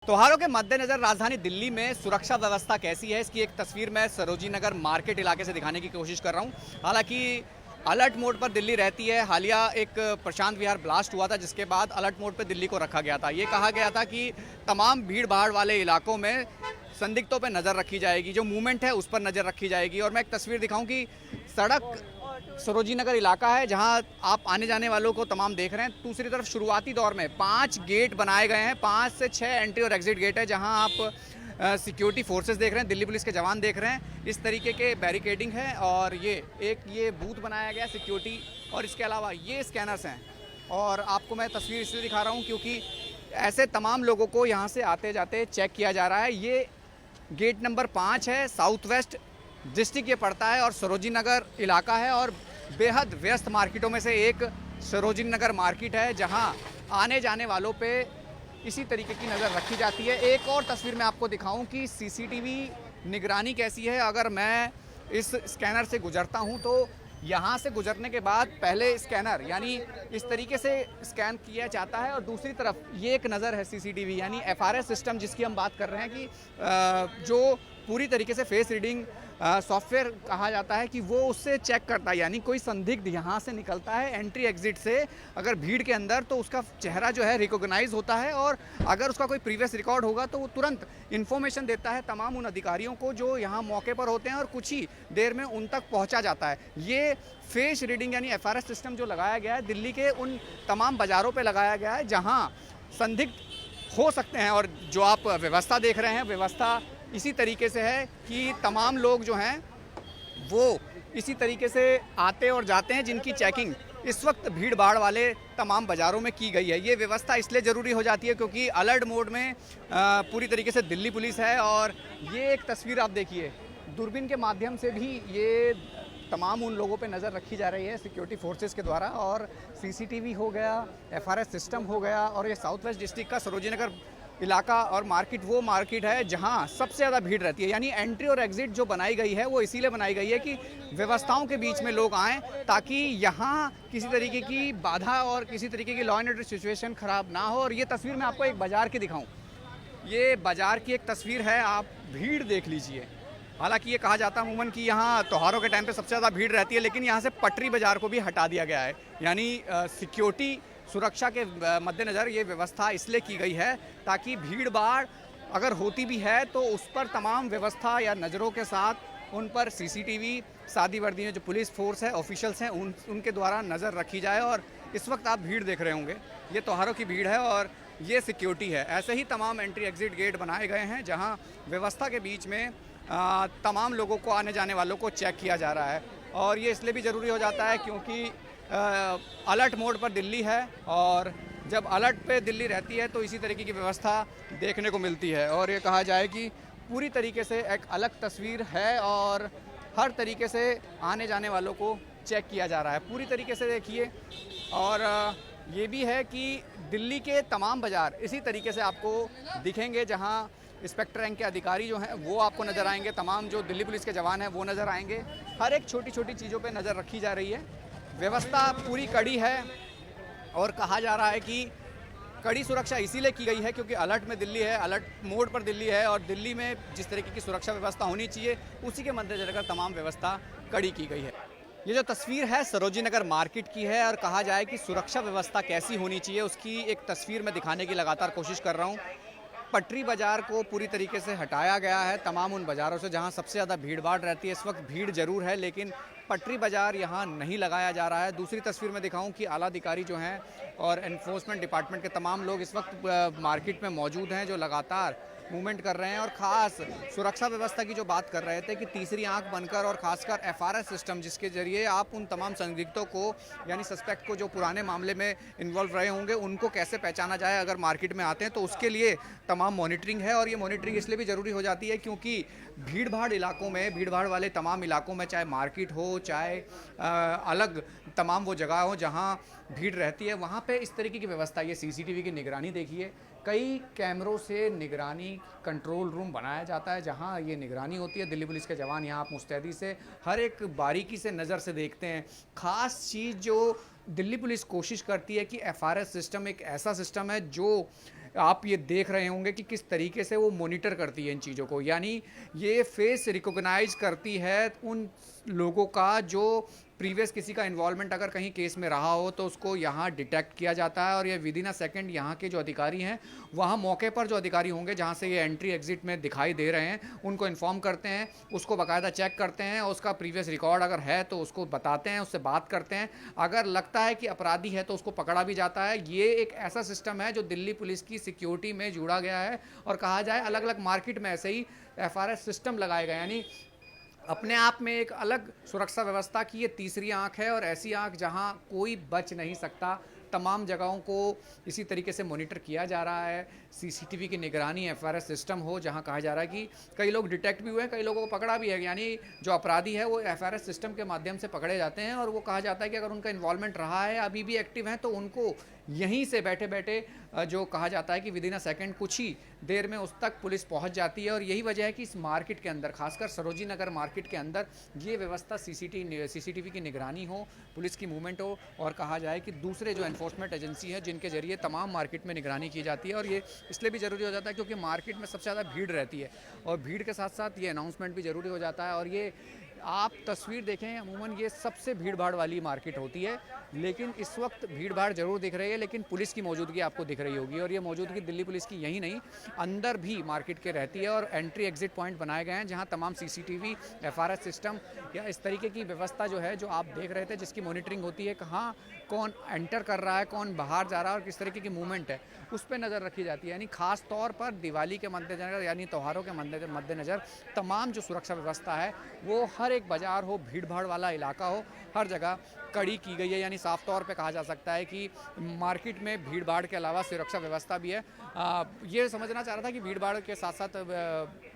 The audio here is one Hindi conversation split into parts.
त्योहारों के मद्देनजर राजधानी दिल्ली में सुरक्षा व्यवस्था कैसी है, इसकी एक तस्वीर मैं सरोजी नगर मार्केट इलाके से दिखाने की कोशिश कर रहा हूं। हालांकि अलर्ट मोड पर दिल्ली रहती है। हालिया एक प्रशांत विहार ब्लास्ट हुआ था, जिसके बाद अलर्ट मोड पर दिल्ली को रखा गया था। ये कहा गया था कि तमाम भीड़ भाड़ वाले इलाकों में संदिग्धों पर नज़र रखी जाएगी, जो मूवमेंट है उस पर नज़र रखी जाएगी। और मैं एक तस्वीर दिखाऊं कि सड़क सरोजी नगर इलाका है, जहां आप आने जाने वालों को तमाम देख रहे हैं। दूसरी तरफ शुरुआती दौर में 5 गेट बनाए गए हैं, 5 से 6 एंट्री और एग्जिट गेट है, जहां आप सिक्योरिटी फोर्सेस देख रहे हैं, दिल्ली पुलिस के जवान देख रहे हैं। इस तरीके के बैरिकेडिंग है और ये बूथ बनाया गया सिक्योरिटी, और इसके अलावा ये स्कैनर्स हैं। और आपको मैं तस्वीर इसलिए दिखा रहा हूँ क्योंकि ऐसे तमाम लोगों को यहाँ से आते जाते चेक किया जा रहा है। ये गेट नंबर 5 है, साउथ वेस्ट डिस्ट्रिक्ट ये पड़ता है और सरोजी नगर इलाका है, और बेहद व्यस्त मार्केटों में से एक सरोजी नगर मार्केट है, जहां आने जाने वालों पे इसी तरीके की नज़र रखी जाती है। एक और तस्वीर मैं आपको दिखाऊं कि सीसीटीवी निगरानी कैसी है। अगर मैं इस स्कैनर से गुजरता हूं तो यहाँ से गुजरने के बाद पहले स्कैनर यानी इस तरीके से स्कैन किया जाता है, और दूसरी तरफ ये एक नज़र है सीसीटीवी यानी एफआरएस सिस्टम, जिसकी हम बात कर रहे हैं कि जो पूरी तरीके से फेस रीडिंग सॉफ्टवेयर कहा जाता है कि वो उससे चेक करता है। यानी कोई संदिग्ध यहाँ से निकलता है एंट्री एग्जिट से अगर भीड़ के अंदर, तो उसका चेहरा जो है रिकॉग्नाइज होता है, और अगर उसका कोई प्रीवियस रिकॉर्ड होगा तो वो तुरंत इन्फॉर्मेशन देता है तमाम उन अधिकारियों को जो यहाँ मौके पर होते हैं, और कुछ ही देर में उन तक पहुँचा जाता है। ये फेस रीडिंग यानी एफआरएस सिस्टम जो लगाया गया है दिल्ली के उन तमाम बाज़ारों पर लगाया गया है जहाँ संदिग्ध हो सकते हैं। और जो आप व्यवस्था देख रहे हैं, व्यवस्था इसी तरीके से है कि तमाम लोग जो हैं वो इसी तरीके से आते और जाते हैं, जिनकी चेकिंग इस वक्त भीड़ भाड़ वाले तमाम बाज़ारों में की गई है। ये व्यवस्था इसलिए ज़रूरी हो जाती है क्योंकि अलर्ट मोड में पूरी तरीके से दिल्ली पुलिस है। और ये एक तस्वीर आप देखिए, दूरबीन के माध्यम से भी ये तमाम उन लोगों पे नज़र रखी जा रही है सिक्योरिटी फोर्सेस के द्वारा, और सीसीटीवी हो गया, एफआरएस सिस्टम हो गया। और ये साउथ वेस्ट डिस्ट्रिक्ट का सरोजी नगर इलाका और मार्केट वो मार्केट है जहां सबसे ज़्यादा भीड़ रहती है। यानी एंट्री और एग्जिट जो बनाई गई है वो इसीलिए बनाई गई है कि व्यवस्थाओं के बीच में लोग आएँ, ताकि यहाँ किसी तरीके की बाधा और किसी तरीके की लॉ एंड ऑर्डर सिचुएशन ख़राब ना हो। और ये तस्वीर मैं आपको एक बाज़ार की दिखाऊँ, ये बाज़ार की एक तस्वीर है, आप भीड़ देख लीजिए। हालांकि ये कहा जाता है अमूमन कि यहाँ त्योहारों के टाइम पे सबसे ज़्यादा भीड़ रहती है, लेकिन यहाँ से पटरी बाज़ार को भी हटा दिया गया है। यानी सिक्योरिटी सुरक्षा के मद्देनज़र ये व्यवस्था इसलिए की गई है ताकि भीड़ भाड़ अगर होती भी है तो उस पर तमाम व्यवस्था या नज़रों के साथ उन पर सीसीटीवी, सादी वर्दी में जो पुलिस फोर्स है, ऑफिशियल्स हैं, उनके द्वारा नज़र रखी जाए। और इस वक्त आप भीड़ देख रहे होंगे, ये त्योहारों की भीड़ है और ये सिक्योरिटी है। ऐसे ही तमाम एंट्री एग्जिट गेट बनाए गए हैं जहाँ व्यवस्था के बीच में तमाम लोगों को, आने जाने वालों को चेक किया जा रहा है। और ये इसलिए भी ज़रूरी हो जाता है क्योंकि अलर्ट मोड पर दिल्ली है, और जब अलर्ट पे दिल्ली रहती है तो इसी तरीके की व्यवस्था देखने को मिलती है। और ये कहा जाए कि पूरी तरीके से एक अलग तस्वीर है, और हर तरीके से आने जाने वालों को चेक किया जा रहा है पूरी तरीके से, देखिए। और ये भी है कि दिल्ली के तमाम बाज़ार इसी तरीके से आपको दिखेंगे, जहाँ इंस्पेक्टर रैंक के अधिकारी जो हैं वो आपको नज़र आएंगे, तमाम जो दिल्ली पुलिस के जवान हैं वो नज़र आएंगे। हर एक छोटी छोटी चीज़ों पे नज़र रखी जा रही है। व्यवस्था पूरी कड़ी है, और कहा जा रहा है कि कड़ी सुरक्षा इसीलिए की गई है क्योंकि अलर्ट में दिल्ली है, अलर्ट मोड पर दिल्ली है, और दिल्ली में जिस तरीके की सुरक्षा व्यवस्था होनी चाहिए उसी के मद्देनजर तमाम व्यवस्था कड़ी की गई है। ये जो तस्वीर है सरोजी नगर मार्केट की है, और कहा जाए कि सुरक्षा व्यवस्था कैसी होनी चाहिए उसकी एक तस्वीर मैं दिखाने की लगातार कोशिश कर रहा हूँ। पटरी बाज़ार को पूरी तरीके से हटाया गया है तमाम उन बाज़ारों से जहां सबसे ज़्यादा भीड़ भाड़ रहती है। इस वक्त भीड़ ज़रूर है, लेकिन पटरी बाज़ार यहां नहीं लगाया जा रहा है। दूसरी तस्वीर में दिखाऊं कि आला अधिकारी जो हैं और एनफोर्समेंट डिपार्टमेंट के तमाम लोग इस वक्त मार्केट में मौजूद हैं, जो लगातार मूवमेंट कर रहे हैं। और ख़ास सुरक्षा व्यवस्था की जो बात कर रहे थे कि तीसरी आंख बनकर, और ख़ासकर एफआरएस सिस्टम जिसके ज़रिए आप उन तमाम संदिग्धों को यानी सस्पेक्ट को जो पुराने मामले में इन्वॉल्व रहे होंगे उनको कैसे पहचाना जाए अगर मार्केट में आते हैं, तो उसके लिए तमाम मॉनिटरिंग है। और ये मॉनिटरिंग इसलिए भी ज़रूरी हो जाती है क्योंकि भीड़ भाड़ इलाकों में, भीड़ भाड़ वाले तमाम इलाकों में, चाहे मार्केट हो, चाहे अलग तमाम वो जगह हो जहाँ भीड़ रहती है, वहाँ पे इस तरीके की व्यवस्था, ये सीसीटीवी की निगरानी देखिए, कई कैमरों से निगरानी कंट्रोल रूम बनाया जाता है जहां ये निगरानी होती है। दिल्ली पुलिस के जवान यहाँ आप मुस्तैदी से हर एक बारीकी से नज़र से देखते हैं। ख़ास चीज़ जो दिल्ली पुलिस कोशिश करती है कि एफआरएस सिस्टम एक ऐसा सिस्टम है जो आप ये देख रहे होंगे कि किस तरीके से वो मॉनिटर करती है इन चीज़ों को, यानी ये फेस रिकॉग्नाइज करती है उन लोगों का जो प्रीवियस किसी का इन्वॉल्वमेंट अगर कहीं केस में रहा हो तो उसको यहाँ डिटेक्ट किया जाता है और ये विद इन अ सेकेंड यहाँ के जो अधिकारी हैं वहाँ मौके पर जो अधिकारी होंगे जहाँ से ये एंट्री एग्जिट में दिखाई दे रहे हैं उनको इन्फॉर्म करते हैं, उसको बाकायदा चेक करते हैं, उसका प्रीवियस रिकॉर्ड अगर है तो उसको बताते हैं, उससे बात करते हैं, अगर लगता है कि अपराधी है तो उसको पकड़ा भी जाता है। ये एक ऐसा सिस्टम है जो दिल्ली पुलिस की सिक्योरिटी में जुड़ा गया है और कहा जाए अलग अलग मार्केट में ऐसे ही FRS सिस्टम लगाए गए, यानी अपने आप में एक अलग सुरक्षा व्यवस्था की ये तीसरी आंख है और ऐसी आंख जहां कोई बच नहीं सकता। तमाम जगहों को इसी तरीके से मॉनिटर किया जा रहा है, CCTV की निगरानी FRS सिस्टम हो जहां कहा जा रहा है कि कई लोग डिटेक्ट भी हुए हैं, कई लोगों को पकड़ा भी है, यानी जो अपराधी है वो FRS सिस्टम के माध्यम से पकड़े जाते हैं और वो कहा जाता है कि अगर उनका इन्वॉल्वमेंट रहा है, अभी भी एक्टिव हैं, तो उनको यहीं से बैठे बैठे जो कहा जाता है कि विद इन अ सेकेंड कुछ ही देर में उस तक पुलिस पहुंच जाती है। और यही वजह है कि इस मार्केट के अंदर, खासकर सरोजी नगर मार्केट के अंदर, ये व्यवस्था CCTV की निगरानी हो, पुलिस की मूवमेंट हो और कहा जाए कि दूसरे जो एनफोर्समेंट एजेंसी है जिनके जरिए तमाम मार्केट में निगरानी की जाती है। और ये इसलिए भी ज़रूरी हो जाता है क्योंकि मार्केट में सबसे ज़्यादा भीड़ रहती है और भीड़ के साथ साथ ये अनाउंसमेंट भी ज़रूरी हो जाता है। और ये आप तस्वीर देखें, अमूमन ये सबसे भीड़ भाड़ वाली मार्केट होती है, लेकिन इस वक्त भीड़ भाड़ जरूर दिख रही है लेकिन पुलिस की मौजूदगी आपको दिख रही होगी। और ये मौजूदगी दिल्ली पुलिस की यही नहीं, अंदर भी मार्केट के रहती है और एंट्री एग्जिट पॉइंट बनाए गए हैं जहां तमाम CCTV, FRS सिस्टम या इस तरीके की व्यवस्था जो है, जो आप देख रहे थे, जिसकी मॉनिटरिंग होती है, कहाँ कौन एंटर कर रहा है, कौन बाहर जा रहा है और किस तरीके की मूवमेंट है, उस पर नज़र रखी जाती है। यानी खास तौर पर दिवाली के मद्देनज़र, यानी त्योहारों के मद्देनज़र तमाम जो सुरक्षा व्यवस्था है वो हर एक बाज़ार हो, भीड़ भाड़ वाला इलाका हो, हर जगह कड़ी की गई है। यानी साफ तौर पे कहा जा सकता है कि मार्केट में भीड़ भाड़ के अलावा सुरक्षा व्यवस्था भी है। ये समझना चाह रहा था कि भीड़ भाड़ के साथ साथ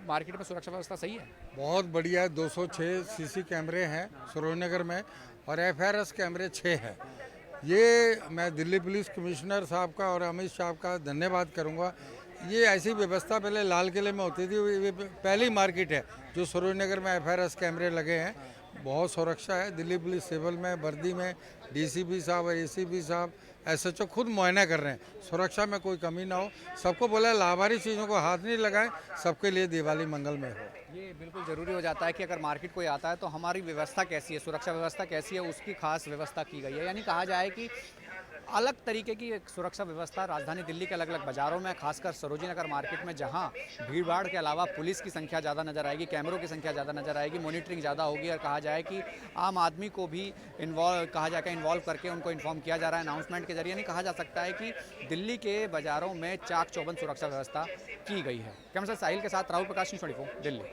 मार्केट में सुरक्षा व्यवस्था सही है। बहुत बढ़िया। 206 CC कैमरे हैं सरोज नगर में और FRS कैमरे 6 हैं। ये मैं दिल्ली पुलिस कमिश्नर साहब का और अमित साहब का धन्यवाद करूंगा। ये ऐसी व्यवस्था पहले लाल किले में होती थी, ये पहली मार्केट है जो सरोज नगर में FRS कैमरे लगे हैं। बहुत सुरक्षा है। दिल्ली पुलिस सिविल में, वर्दी में DCP साहब और ACP साहब, SHO खुद मुआयना कर रहे हैं, सुरक्षा में कोई कमी ना हो। सबको बोला लावारी चीज़ों को हाथ नहीं लगाएं, सबके लिए दिवाली मंगलमय हो। ये बिल्कुल ज़रूरी हो जाता है कि अगर मार्केट कोई आता है तो हमारी व्यवस्था कैसी है, सुरक्षा व्यवस्था कैसी है, उसकी खास व्यवस्था की गई है। यानी कहा जाए कि अलग तरीके की एक सुरक्षा व्यवस्था राजधानी दिल्ली के अलग अलग बाज़ारों में, खासकर सरोजी नगर मार्केट में, जहां भीड़ भाड़ के अलावा पुलिस की संख्या ज़्यादा नज़र आएगी, कैमरों की संख्या ज़्यादा नज़र आएगी, मॉनिटरिंग ज़्यादा होगी और कहा जाए कि आम आदमी को भी इन्वॉल्व करके उनको इन्फॉर्म किया जा रहा है अनाउंसमेंट के जरिए। नहीं कहा जा सकता है कि दिल्ली के बाज़ारों में चाक चौबंद सुरक्षा व्यवस्था की गई है। कैमरा साहिल के साथ राहुल प्रकाश, न्यूज़ 24 दिल्ली।